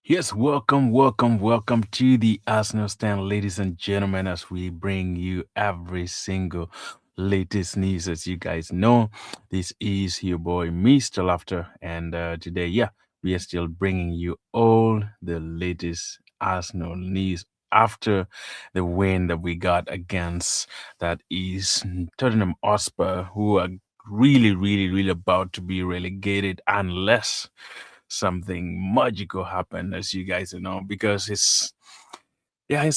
Yes, welcome to the Arsenal stand, ladies and gentlemen, as we bring you every single latest news. As you guys know, this is your boy, Mr. Laughter, and today, we are still bringing you all the latest Arsenal news after the win that we got against that is Tottenham Hotspur, who are really about to be relegated unless something magical happen, as you guys know, because it's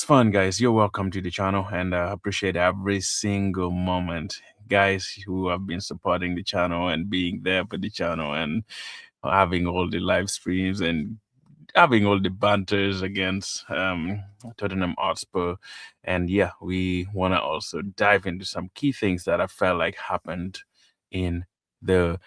fun, guys. You're welcome to the channel, and I appreciate every single moment, guys, who have been supporting the channel and being there for the channel and having all the live streams and having all the banters against Tottenham Hotspur. And we want to also dive into some key things that I felt like happened in the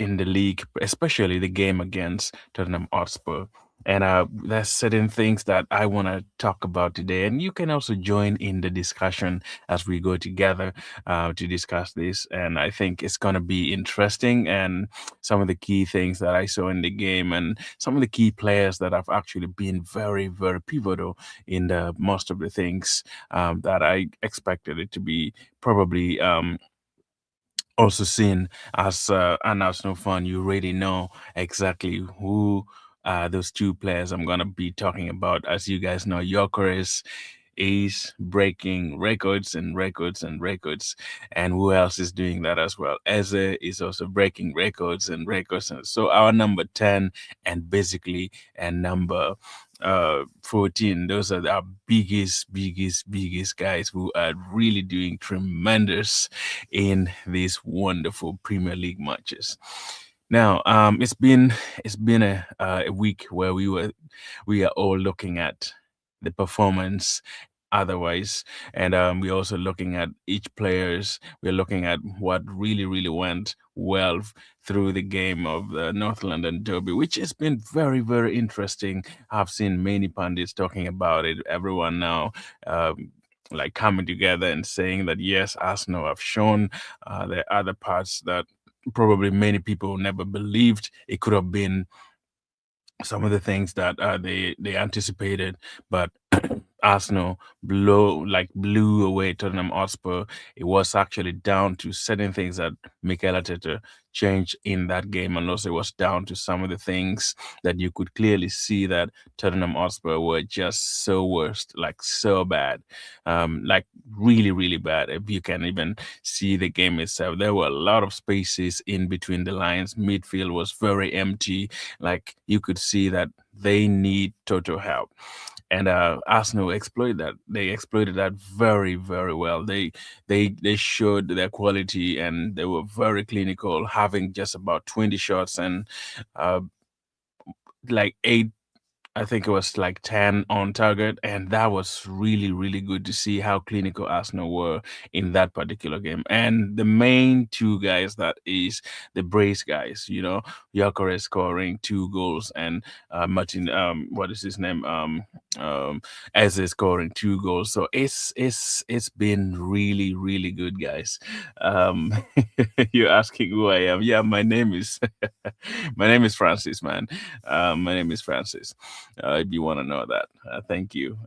the league, especially the game against Tottenham Hotspur. And there's certain things that I want to talk about today. And you can also join in the discussion as we go together to discuss this. And I think it's going to be interesting. And some of the key things that I saw in the game and some of the key players that have actually been very pivotal in the most of the things that I expected it to be probably also seen as an Arsenal fan, you already know exactly who those two players I'm gonna be talking about. As you guys know, Gyokerez is breaking records and records and records, and who else is doing that as well? Eze is also breaking records and records. And so our number 10 and basically and number 14, those are our biggest guys who are really doing tremendous in these wonderful Premier League matches. Now, it's been a week where we are all looking at the performance otherwise, and we're also looking at each players. We're looking at what really went well through the game of the North London Derby, which has been very interesting. I've seen many pundits talking about it. Everyone now. Like coming together and saying that yes, Arsenal have shown the other parts that probably many people never believed it could have been some of the things that they anticipated, but Arsenal blew away Tottenham Hotspur. It was actually down to certain things that Mikel Arteta changed in that game, and also it was down to some of the things that you could clearly see that Tottenham Hotspur were just so worst, like so bad, like really bad. If you can even see the game itself, there were a lot of spaces in between the lines. Midfield was very empty. Like you could see that they need total help, and Arsenal exploited that. They exploited that very well. They showed their quality, and they were very clinical, having just about 20 shots and uh, like eight. I think it was like 10 on target, and that was really good to see how clinical Arsenal were in that particular game. And the main two guys, that is the brace guys, Gyökeres scoring 2 goals, and Martin, what is his name? Eze scoring 2 goals. So it's been really good, guys. Um, you're asking who I am? Yeah, my name is my name is Francis, man. My name is Francis. If you want to know that. Thank you.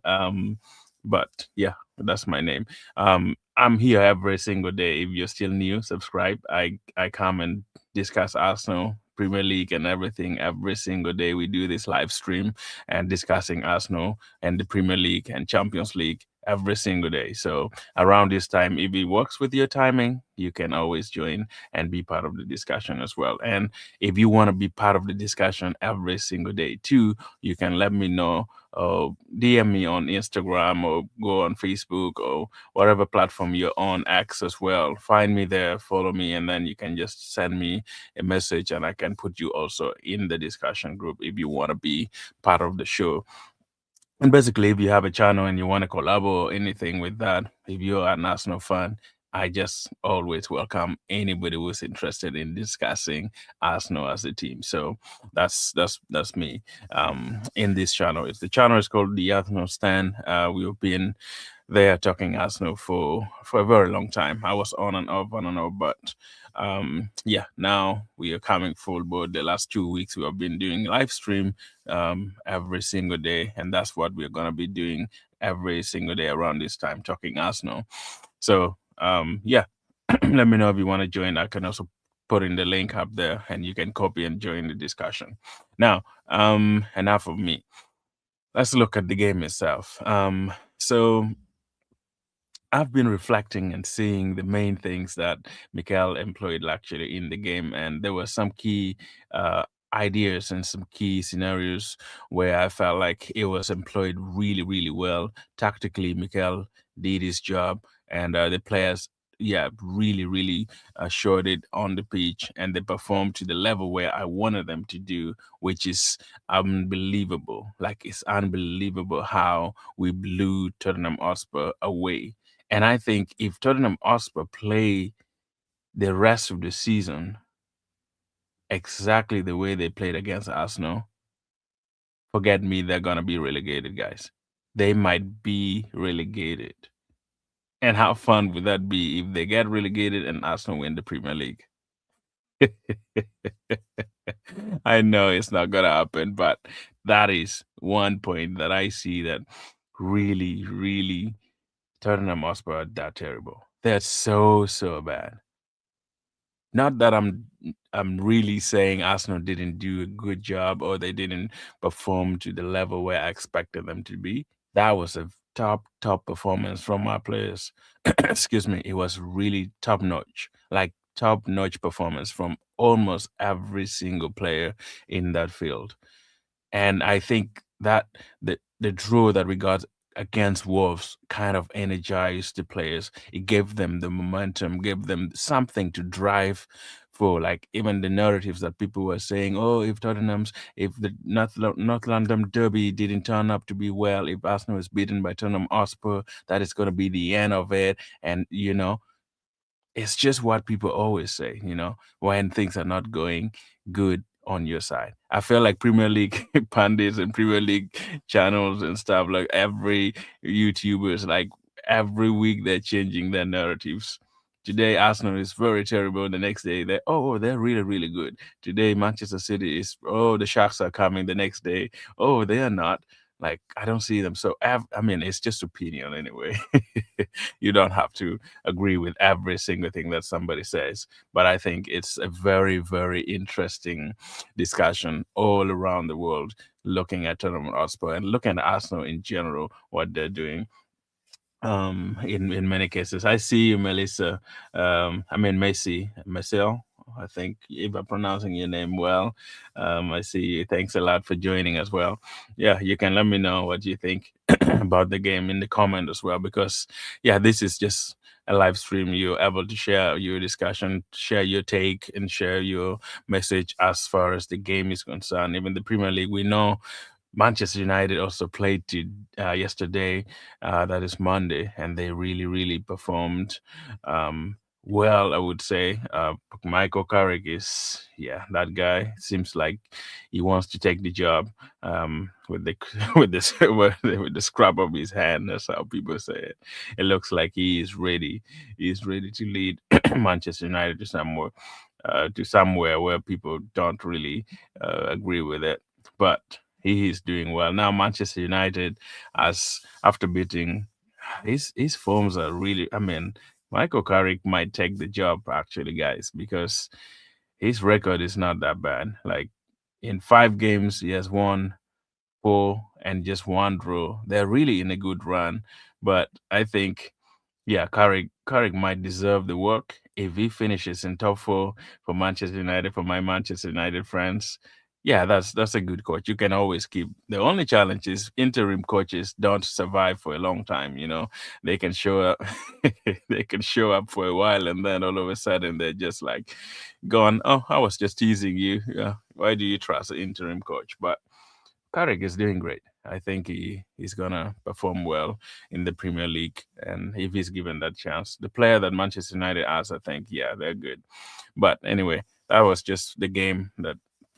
But yeah, that's my name. I'm here every single day. If you're still new, subscribe. I come and discuss Arsenal, Premier League, and everything every single day. We do this live stream and discussing Arsenal and the Premier League and Champions League every single day. So around this time, if it works with your timing, you can always join and be part of the discussion as well. And if you want to be part of the discussion every single day too, you can let me know, or DM me on Instagram, or go on Facebook, or whatever platform you're on, X as well. Find me there, follow me, and then you can just send me a message, and I can put you also in the discussion group if you want to be part of the show. And basically, if you have a channel and you want to collab or anything with that, if you're an Arsenal fan, I just always welcome anybody who's interested in discussing Arsenal as a team. So that's me. In this channel, the channel is called the Arsenal Stand. We've been there talking Arsenal for a very long time. I was on and off, but Yeah, now we are coming full board. The last 2 weeks we have been doing live stream every single day, and that's what we're gonna be doing every single day around this time, talking Arsenal. So yeah, let me know if you want to join. I can also put in the link up there, and you can copy and join the discussion. Now, enough of me. Let's look at the game itself. So I've been reflecting and seeing the main things that Mikel employed actually in the game, and there were some key uh, ideas and some key scenarios where I felt like it was employed really, really well. Tactically, Mikel did his job, and the players, yeah, really, really showed it on the pitch, and they performed to the level where I wanted them to do, which is unbelievable. Like, it's unbelievable how we blew Tottenham Hotspur away, and I think if Tottenham Hotspur play the rest of the season exactly the way they played against Arsenal, forget me, they're gonna be relegated, guys. They might be relegated. And how fun would that be if they get relegated and Arsenal win the Premier League? I know it's not gonna happen, but that is one point that I see that really, really Tottenham Hotspur are that terrible. They're so, so bad. Not that I'm really saying Arsenal didn't do a good job or they didn't perform to the level where I expected them to be. That was a top performance from our players. Excuse me, it was really top notch. Like top notch performance from almost every single player in that field. And I think that the draw that we got against Wolves kind of energized the players. It gave them the momentum, gave them something to drive for. Like even the narratives that people were saying, oh, if the North London derby didn't turn up to be well, if Arsenal is beaten by Tottenham Hotspur, that is going to be the end of it. And it's just what people always say, when things are not going good on your side. I feel like Premier League pundits and Premier League channels and stuff, like every YouTubers, like every week they're changing their narratives. Today Arsenal is very terrible. The next day they're really, really good. Today Manchester City is, the Sharks are coming. The next day, they are not. Like, I don't see them. So I mean, it's just opinion anyway. You don't have to agree with every single thing that somebody says. But I think it's a very, very interesting discussion all around the world, looking at Tottenham Hotspur and looking at Arsenal in general, what they're doing. In many cases, I see you, Melissa. I mean, Marcel. I think if I'm pronouncing your name well. I see you. Thanks a lot for joining as well. Yeah, you can let me know what you think about the game in the comment as well, because yeah, this is just a live stream. You're able to share your discussion, share your take, and share your message as far as the game is concerned. Even the Premier League, we know Manchester United also played yesterday, that is Monday, and they really, really performed well, I would say. Michael Carrick is, yeah, that guy seems like he wants to take the job with the with this with the scrub of his hand. That's how people say it. It looks like he is ready. He is ready to lead Manchester United to somewhere where people don't really agree with it, but he is doing well now. Manchester United, as after beating, his forms are really. I mean, Michael Carrick might take the job actually, guys, because his record is not that bad. Like in 5 games, he has won four and just one draw. They're really in a good run, but I think, yeah, Carrick might deserve the work if he finishes in top four for Manchester United. For my Manchester United friends, yeah, that's a good coach. You can always keep. The only challenge is interim coaches don't survive for a long time. They can show up, they can show up for a while, and then all of a sudden they're just like gone. Oh, I was just teasing you. Yeah, why do you trust an interim coach? But Carrick is doing great. I think he's gonna perform well in the Premier League, and if he's given that chance, the player that Manchester United has, I think, yeah, they're good. But anyway, that was just the game that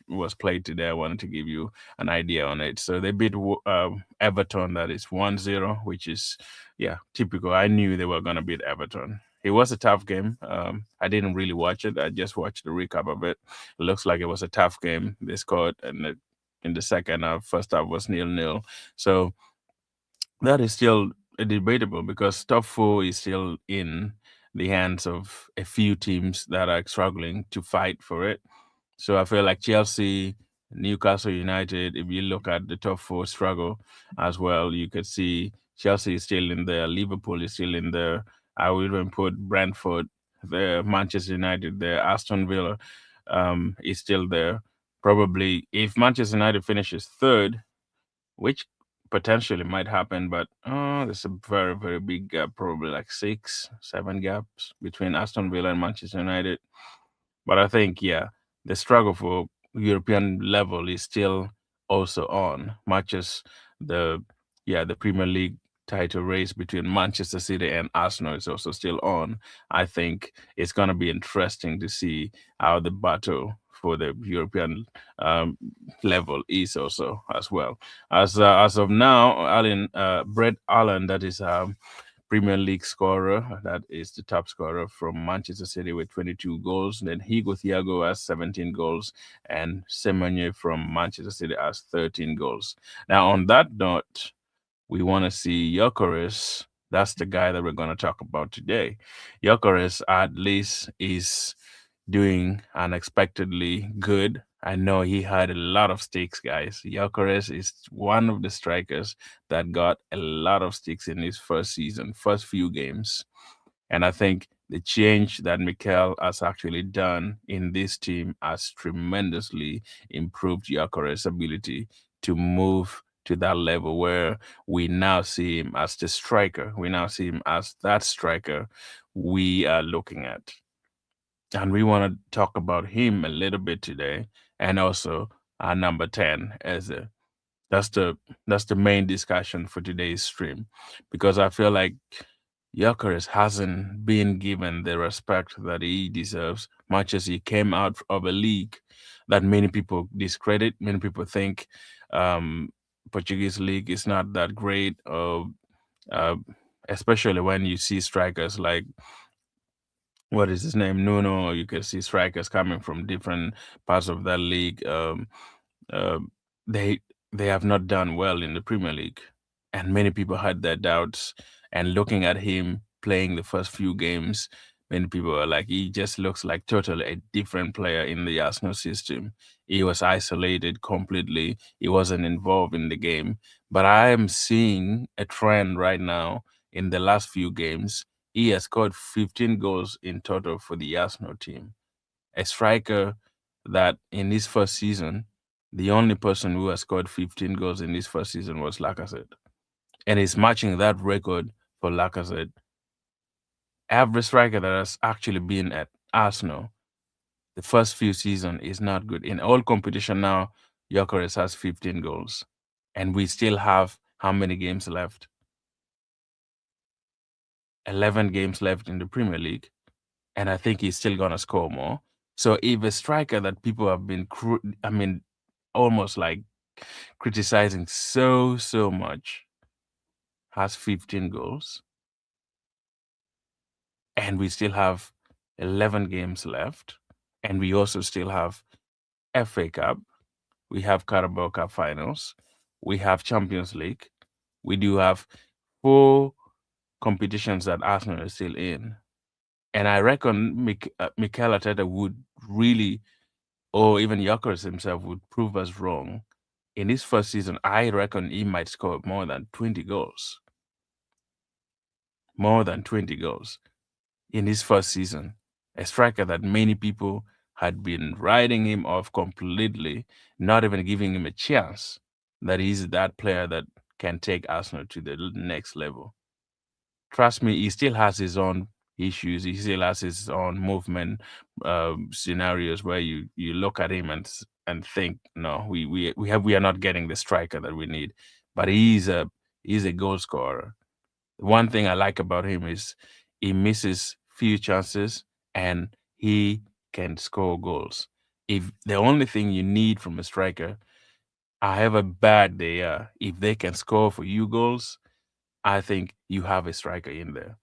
was played today. I wanted to give you an idea on it. So they beat Everton, that is 1-0, which is, yeah, typical. I knew they were gonna beat Everton. it was a tough game. I didn't really watch it. I just watched the recap of it. It looks like it was a tough game. They scored, and in the second half, first half was 0-0. So that is still debatable because top four is still in the hands of a few teams that are struggling to fight for it. So I feel like Chelsea, Newcastle United, if you look at the top four struggle as well, you could see Chelsea is still in there, Liverpool is still in there. I would even put Brentford there, Manchester United there, Aston Villa is still there. Probably if Manchester United finishes third, which potentially might happen, but there's a very, very big gap, probably like 6, 7 gaps between Aston Villa and Manchester United. But I think, yeah, the struggle for European level is still also on, much as the the Premier League title race between Manchester City and Arsenal is also still on. I think it's gonna be interesting to see how the battle for the European level is also as well. As of now, Brett Allen, that is Premier League scorer. That is the top scorer from Manchester City with 22 goals. Then Higo Thiago has 17 goals, and Semenyo from Manchester City has 13 goals. Now, on that note, we want to see Gyokerez. That's the guy that we're going to talk about today. Gyokerez at least is doing unexpectedly good. I know he had a lot of stakes, guys. Gyokerez is one of the strikers that got a lot of stakes in his first season, first few games. And I think the change that Mikel has actually done in this team has tremendously improved Gyokerez's ability to move to that level where we now see him as the striker. We now see him as that striker we are looking at. And we want to talk about him a little bit today, and also our number 10 as a that's the that's the main discussion for today's stream, because I feel like Gyökeres hasn't been given the respect that he deserves, much as he came out of a league that many people discredit. Many people think um, Portuguese league is not that great, uh, especially when you see strikers like what is his name, Nuno. You can see strikers coming from different parts of that league. Uh, they they have not done well in the Premier League, and many people had their doubts. And looking at him playing the first few games, many people are like, he just looks like totally a different player in the Arsenal system. He was isolated completely. He wasn't involved in the game. But I am seeing a trend right now in the last few games. He has scored 15 goals in total for the Arsenal team. A striker that in his first season, the only person who has scored 15 goals in his first season was Lacazette. And he's matching that record for Lacazette. Every striker that has actually been at Arsenal, the first few seasons is not good. In all competition now, Gyökeres has 15 goals. And we still have how many games left? 11 games left in the Premier League. And I think he's still gonna score more. So if a striker that people have been, almost like criticizing so much, has 15 goals, and we still have 11 games left, and we also still have FA Cup, we have Carabao Cup finals, we have Champions League, we do have 4 competitions that Arsenal is still in. And I reckon Mikel Arteta would really, or even Gyökeres himself, would prove us wrong. In his first season, I reckon he might score more than 20 goals. More than 20 goals in his first season. A striker that many people had been writing him off completely, not even giving him a chance that he's that player that can take Arsenal to the next level. Trust me, he still has his own issues. He still has his own movement scenarios where you look at him and think, no, we are not getting the striker that we need. But he's a goal scorer. One thing I like about him is he misses few chances and he can score goals. If the only thing you need from a striker, however bad they are, if they can score for you goals, I think you have a striker in there.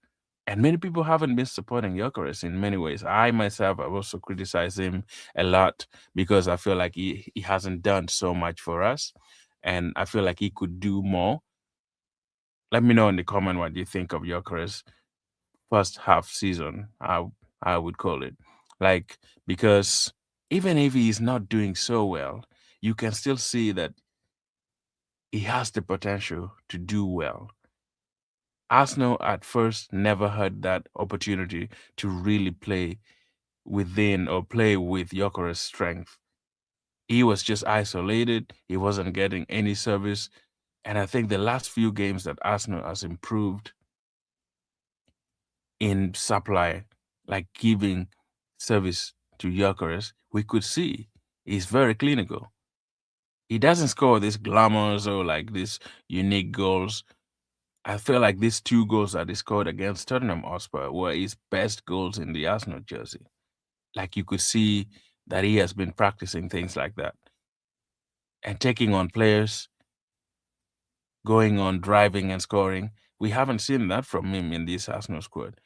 And many people haven't been supporting Gyökeres in many ways. I myself have also criticized him a lot because I feel like he hasn't done so much for us. And I feel like he could do more. Let me know in the comment what you think of Gyökeres first half season, I would call it. Like, because even if he's not doing so well, you can still see that he has the potential to do well. Arsenal at first never had that opportunity to really play within or play with Gyökeres' strength. He was just isolated. He wasn't getting any service. And I think the last few games that Arsenal has improved in supply, like giving service to Gyökeres, we could see he's very clinical. He doesn't score these glamours or like these unique goals. I feel like these two goals that he scored against Tottenham Hotspur were his best goals in the Arsenal jersey. Like you could see that he has been practicing things like that and taking on players, going on driving and scoring. We haven't seen that from him in this Arsenal squad.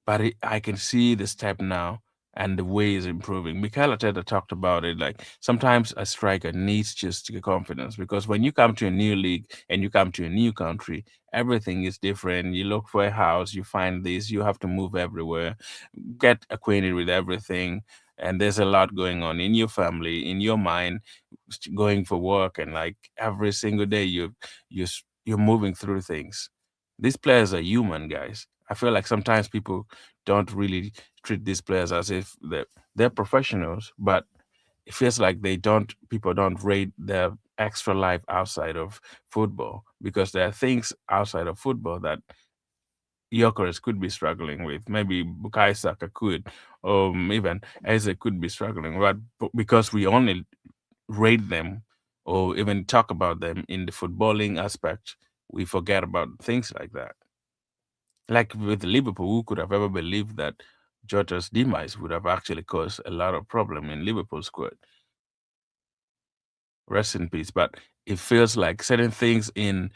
But I can see the step now and the way he's improving. Mikel Arteta talked about it. Like sometimes a striker needs just the confidence because when you come to a new league and you come to a new country, everything is different. You look for a house, you find this, you have to move everywhere, get acquainted with everything. And there's a lot going on in your family, in your mind, going for work, and like every single day you're moving through things. These players are human, guys. I feel like sometimes people don't really treat these players as if they're professionals, but it feels like they don't people don't rate their extra life outside of football because there are things outside of football that Gyökeres could be struggling with. Maybe Bukayo Saka could, or even Eze could be struggling, but because we only rate them or even talk about them in the footballing aspect, we forget about things like that. Like with Liverpool, who could have ever believed that Jota's demise would have actually caused a lot of problem in Liverpool's squad? Rest in peace. But it feels like certain things in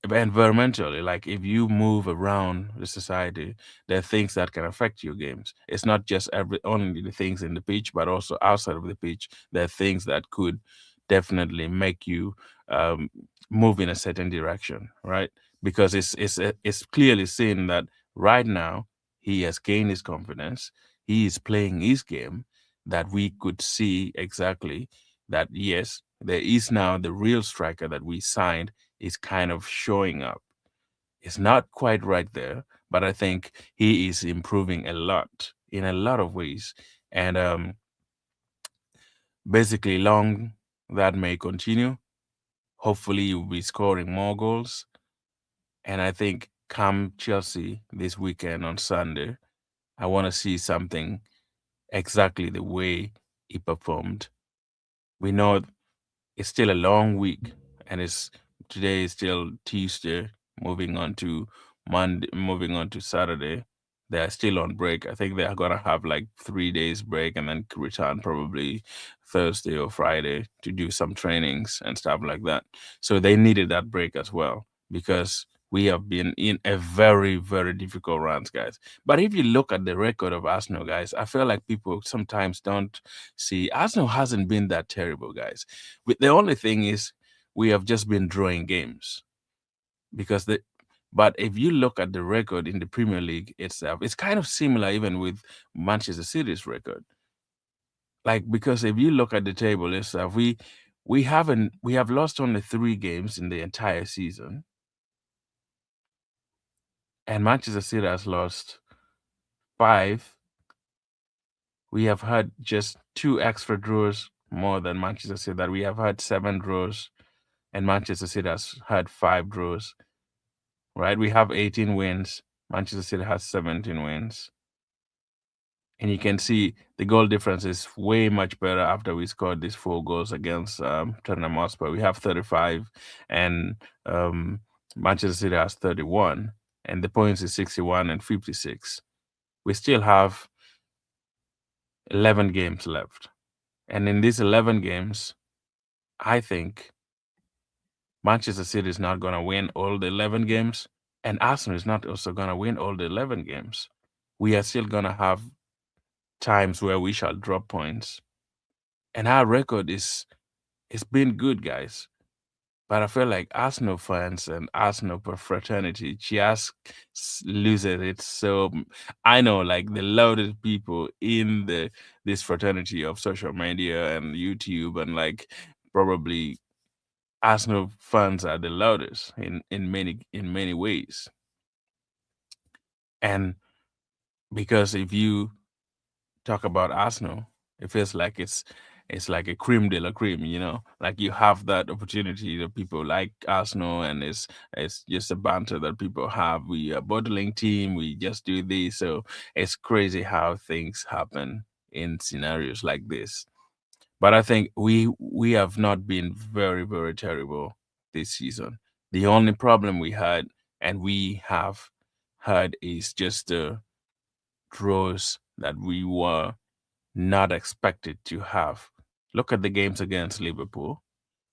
environmentally, like if you move around the society, there are things that can affect your games. It's not just every only the things in the pitch, but also outside of the pitch. There are things that could definitely make you um, move in a certain direction, right? Because it's clearly seen that right now he has gained his confidence. He is playing his game that we could see exactly that yes, there is now the real striker that we signed is kind of showing up. It's not quite right there, but I think he is improving a lot in a lot of ways. And basically, long that may continue. Hopefully, you'll be scoring more goals. And I think come Chelsea this weekend on Sunday, I want to see something exactly the way he performed. We know it's still a long week, and it's today is still Tuesday, moving on to Monday, moving on to Saturday. They're still on break. I think they're gonna have like 3 days break and then return probably Thursday or Friday to do some trainings and stuff like that. So they needed that break as well because we have been in a very, very difficult runs, guys. But if you look at the record of Arsenal, guys, I feel like people sometimes don't see Arsenal hasn't been that terrible, guys. The only thing is we have just been drawing games because the but if you look at the record in the Premier League itself, it's kind of similar even with Manchester City's record. Like because if you look at the table itself, we have lost only 3 games in the entire season, and Manchester City has lost 5. We have had just 2 extra draws more than Manchester City. That we have had 7 draws, and Manchester City has had 5 draws. Right? We have 18 wins. Manchester City has 17 wins. And you can see the goal difference is way much better after we scored these 4 goals against Tottenham Hotspur. We have 35, and Manchester City has 31, and the points is 61 and 56. We still have 11 games left. And in these 11 games, I think Manchester City is not going to win all the 11 games, And Arsenal is not also gonna win all the 11 games. We are still gonna have times where we shall drop points. And our record is it's been good, guys. But I feel like Arsenal fans and Arsenal fraternity just loses it. So I know, like the loudest people in the this fraternity of social media and YouTube, and like probably Arsenal fans are the loudest in many ways. And because if you talk about Arsenal, it feels like it's like a cream de la cream, you know. Like you have that opportunity that people like Arsenal, and it's just a banter that people have. We are bottling team, we just do this. So it's crazy how things happen in scenarios like this. But I think we have not been very terrible this season. The only problem we had and we have had is just the draws that we were not expected to have. Look at the games against Liverpool.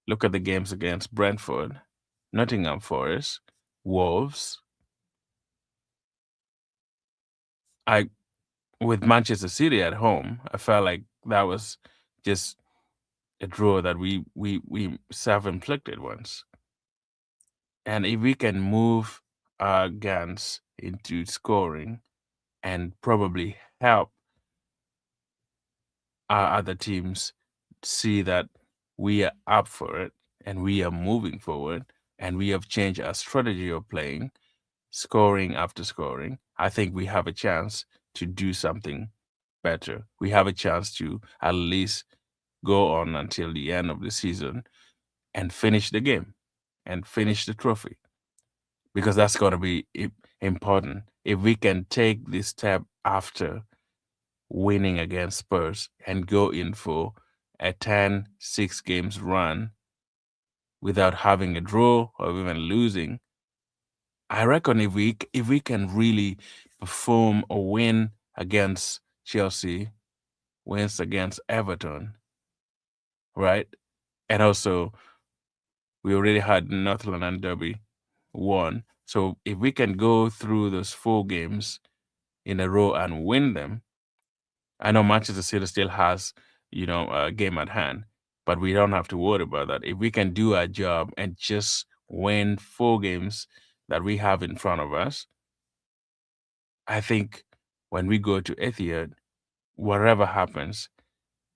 Look at the games against Brentford, Nottingham Forest, Wolves. I with Manchester City at home, I felt like that was just a draw that we self-inflicted once. And if we can move our guns into scoring and probably help our other teams see that we are up for it and we are moving forward and we have changed our strategy of playing, scoring after scoring, I think we have a chance to do something better. We have a chance to at least go on until the end of the season and finish the game and finish the trophy, because that's going to be important. If we can take this step after winning against Spurs and go in for a 10-6 games run without having a draw or even losing, I reckon if we can really perform or win against Chelsea, wins against Everton, right? And also we already had North London Derby won. So if we can go through those 4 games in a row and win them, I know Manchester City still has, a game at hand, but we don't have to worry about that. If we can do our job and just win 4 games that we have in front of us, I think when we go to Etihad, whatever happens,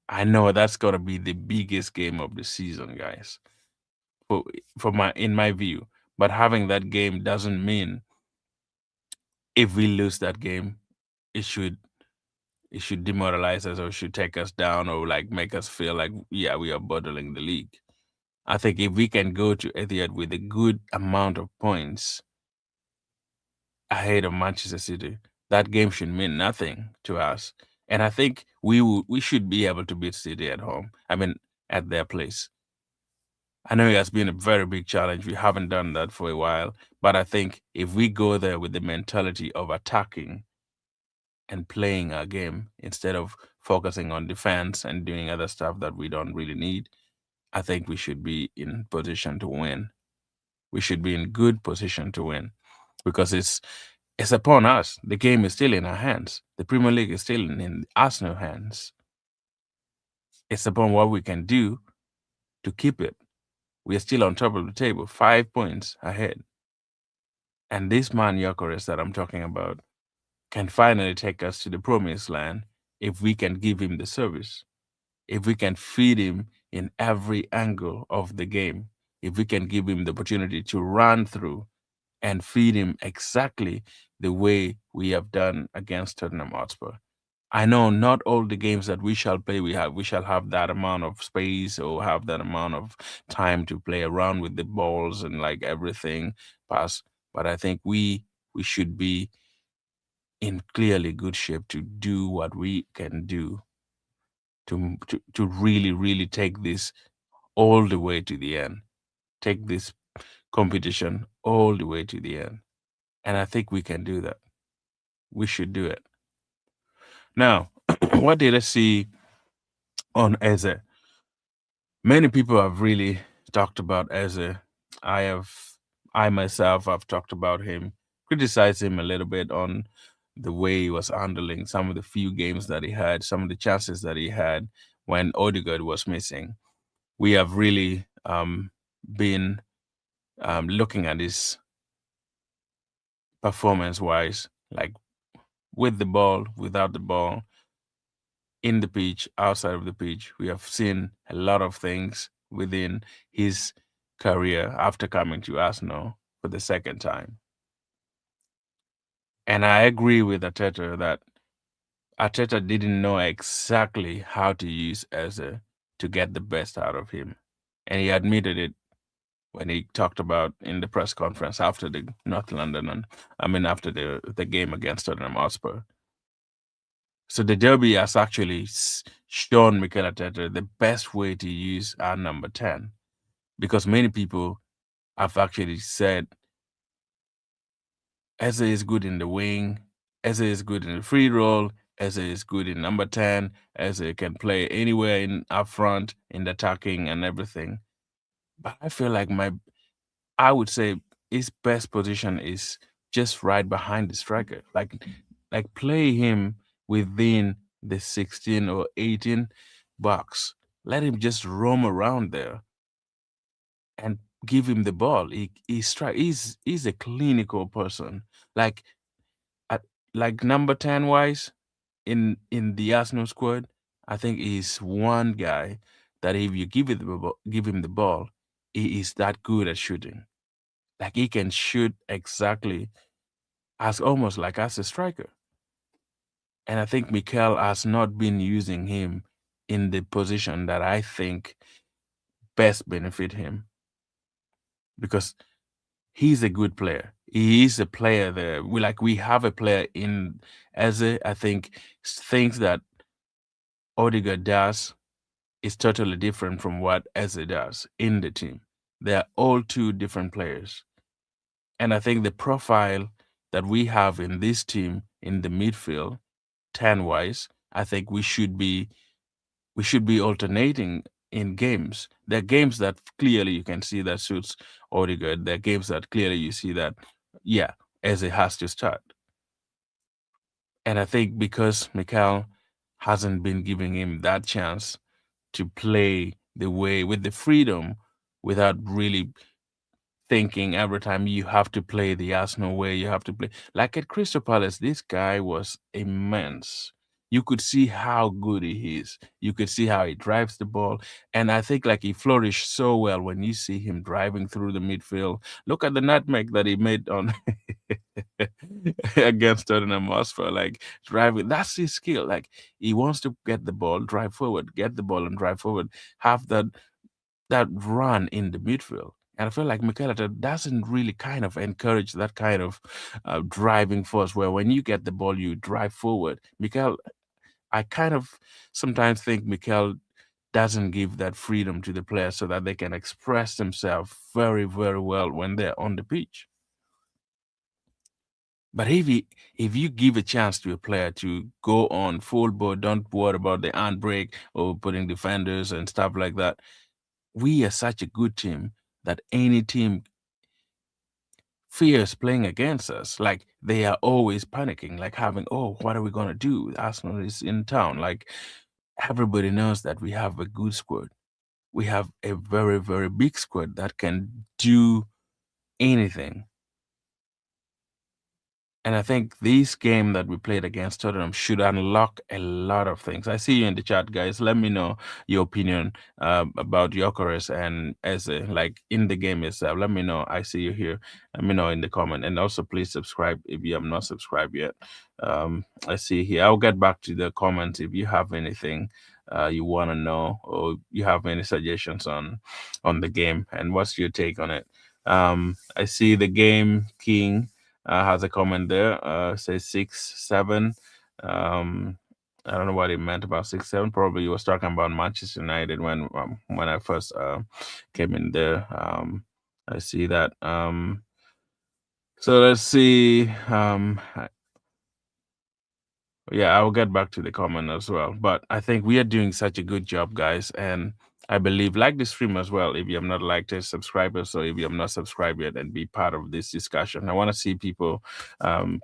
I know that's gonna be the biggest game of the season, guys. For for my in my view. But having that game doesn't mean if we lose that game, it should it should demoralize us or should take us down or like make us feel like yeah we are bottling the league. I think if we can go to Etihad with a good amount of points ahead of Manchester City, that game should mean nothing to us. And I think we should be able to beat City at home. I mean at their place. I know it has been a very big challenge. We haven't done that for a while, but I think if we go there with the mentality of attacking and playing our game instead of focusing on defense and doing other stuff that we don't really need, I think we should be in position to win. We should be in good position to win because it's upon us. The game is still in our hands. The Premier League is still in Arsenal hands. It's upon what we can do to keep it. We are still on top of the table, 5 points ahead. And this man Gyokerez that I'm talking about can finally take us to the promised land if we can give him the service, if we can feed him in every angle of the game, if we can give him the opportunity to run through and feed him exactly the way we have done against Tottenham Hotspur. I know not all the games that we shall play we shall have that amount of space or have that amount of time to play around with the balls and like everything pass. But I think we should be in clearly good shape to do what we can do to really take this all the way to the end. Take this competition all the way to the end. And I think we can do that. We should do it. Now, what did I see on Eze? Many people have really talked about Eze. I have, I myself have talked about him criticize him a little bit on the way he was handling some of the few games that he had, some of the chances that he had when Odegaard was missing. We have really been looking at his performance wise, like with the ball, without the ball, in the pitch, outside of the pitch. We have seen a lot of things within his career after coming to Arsenal for the second time. And I agree with Arteta that Arteta didn't know exactly how to use Eze to get the best out of him. And he admitted it when he talked about in the press conference after the North London and after the game against Tottenham Hotspur. So the derby has actually shown Mikel Arteta the best way to use our number 10, because many people have actually said Eze is good in the wing, Eze is good in the free role, Eze is good in number 10, Eze can play anywhere in up front, in the attacking and everything. But I feel like I would say his best position is just right behind the striker. Like play him within the 16 or 18 box. Let him just roam around there and give him the ball. He's a clinical person. Like at, like number 10 wise in the Arsenal squad, I think he's one guy that if you give him the ball, he is that good at shooting. Like he can shoot exactly as almost like as a striker. And I think Mikel has not been using him in the position that I think best benefit him, because he's a good player. He is a player there. We have a player in Eze. I think things that Odegaard does is totally different from what Eze does in the team. They are all two different players. And I think the profile that we have in this team in the midfield, 10 wise, I think we should be alternating in games. There are games that clearly you can see that suits Odegaard. There are games that clearly you see that, yeah, Eze has to start. And I think because Mikel hasn't been giving him that chance to play the way with the freedom without really thinking every time you have to play the Arsenal way, you have to play. Like at Crystal Palace, this guy was immense. You could see how good he is. You could see how he drives the ball. And I think like he flourished so well when you see him driving through the midfield. Look at the nutmeg that he made on against Tottenham Hotspur. Like driving, that's his skill. Like he wants to get the ball, drive forward, get the ball and drive forward, have that run in the midfield. And I feel like Mikel Arteta doesn't really kind of encourage that kind of driving force where when you get the ball, you drive forward. I kind of sometimes think Mikel doesn't give that freedom to the players so that they can express themselves very, very well when they're on the pitch. But if you give a chance to a player to go on full board, don't worry about the handbrake or putting defenders and stuff like that. We are such a good team that any team fears playing against us. Like they are always panicking, like having, oh, what are we gonna do? Arsenal is in town. Like everybody knows that we have a good squad. We have a very, very big squad that can do anything. And I think this game that we played against Tottenham should unlock a lot of things. I see you in the chat, guys. Let me know your opinion about Gyokerez and Eze, like in the game itself. Let me know. I see you here. Let me know in the comment. And also, please subscribe if you have not subscribed yet. I see here. I'll get back to the comments if you have anything you want to know or you have any suggestions on the game and what's your take on it. I see the Game King has a comment there. Says 6-7. I don't know what he meant about 6-7. Probably he was talking about Manchester United when I first came in there. I see that. So let's see. Yeah, I'll get back to the comment as well. But I think we are doing such a good job, guys, and I believe like the stream as well. If you have not liked it, subscribe. So if you have not subscribed yet, and be part of this discussion. I want to see people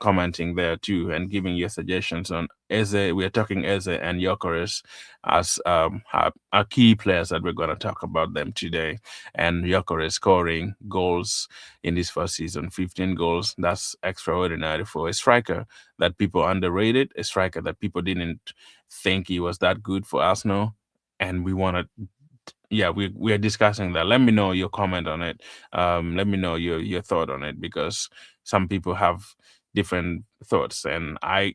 commenting there too and giving your suggestions on Eze. We are talking Eze and Gyokerez as our key players that we're going to talk about them today. And Gyokerez scoring goals in this first season, 15 goals. That's extraordinary for a striker that people underrated, a striker that people didn't think he was that good for Arsenal. And we want to, yeah, we are discussing that. Let me know your comment on it. Let me know your thought on it, because some people have different thoughts, and I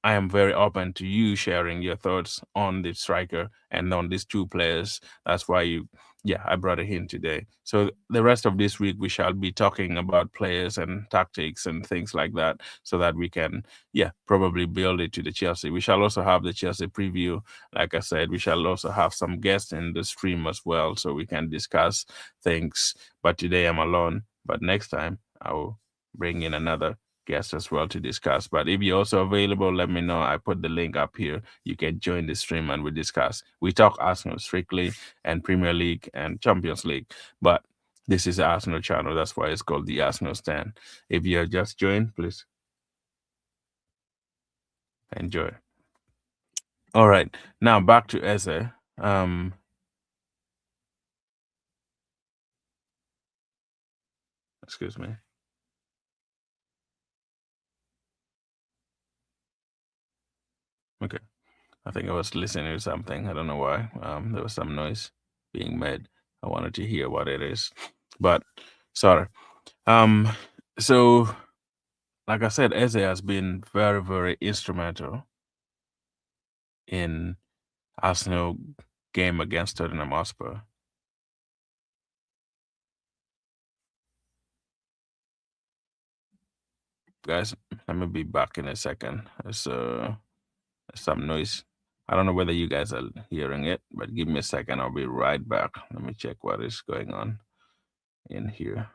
am very open to you sharing your thoughts on the striker and on these two players. That's why yeah, I brought it in today. So the rest of this week we shall be talking about players and tactics and things like that, so that we can, yeah, probably build it to the Chelsea. We shall also have the Chelsea preview. Like I said, we shall also have some guests in the stream as well, so we can discuss things. But today I'm alone. But next time I will bring in another guest as well to discuss. But if you're also available, let me know. I put the link up here. You can join the stream and we discuss. We talk Arsenal strictly, and Premier League and Champions League. But this is the Arsenal channel. That's why it's called the Arsenal Stand. If you have just joined, please enjoy. All right. Now back to Eze. Excuse me. Okay. I think I was listening to something. I don't know why. There was some noise being made. I wanted to hear what it is. But sorry. Um, so like I said, Eze has been very, very instrumental in Arsenal game against Tottenham Hotspur. Guys, let me be back in a second. There's some noise. I don't know whether you guys are hearing it, but give me a second. I'll be right back. Let me check what is going on in here.